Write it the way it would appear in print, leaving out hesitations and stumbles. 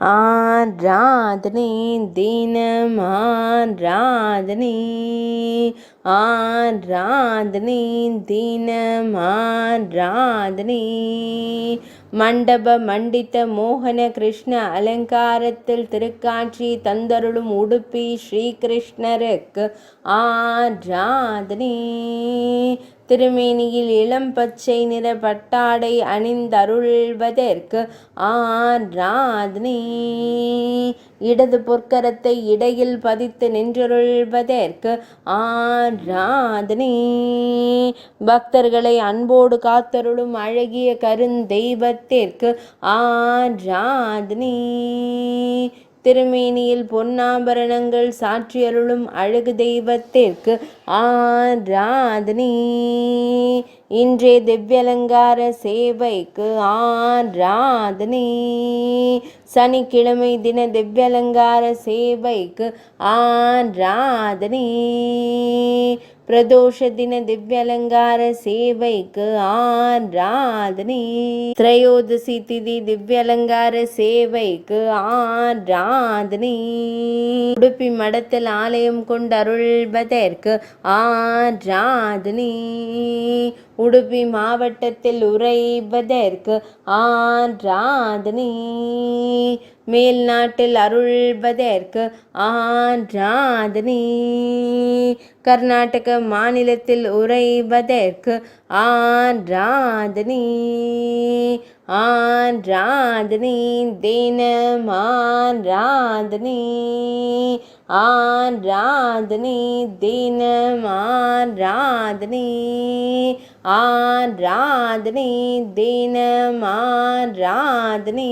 ஆராதனை தினம் ஆராதனை ஆராதனை தினம் ஆராதனை மண்டப மண்டித்த மோகன கிருஷ்ண அலங்காரத்தில் திருக்காட்சி தந்தருளும் உடுப்பி ஸ்ரீகிருஷ்ணருக்கு ஆராதனை திருமேனியில் இளம் பச்சை நிற பட்டாடை அணிந்தருள்வதற்கு ஆராதனை இடது பொற்கரத்தை இடையில் பதித்து நின்றருள்வதற்கு ஆராதனை பக்தர்களை அன்போடு காத்தருளும் அழகிய கருந்தெய்வத்திற்கு ஆராதனை திருமேனியில் பொன்னாபரணங்கள் சாற்றியருளும் அழகு தெய்வத்திற்கு ஆராதனை இன்றைய திவ்யலங்கார சேவைக்கு ஆராதனை சனிக்கிழமை தின திவ்யலங்கார சேவைக்கு ஆராதனை பிரதோஷ தின திவ்யலங்கார சேவைக்கு ஆராதனை திரையோதசி திதி திவ்யலங்கார சேவைக்கு ஆராதனை உடுப்பி மடத்தில் ஆலயம் கொண்டருள்வதற்கு ஆராதனை உடுப்பி மாவட்டத்தில் உறைவதற்கு ஆராதனை மேல் நாட்டில் அருள்வதற்கு ஆராதனை கர்நாடக மாநிலத்தில் உறைவதற்கு ஆராதனை ஆராதனை தினம் ஆராதனை ஆராதனை தினம் ஆராதனை ஆராதனை தினம் ஆராதனை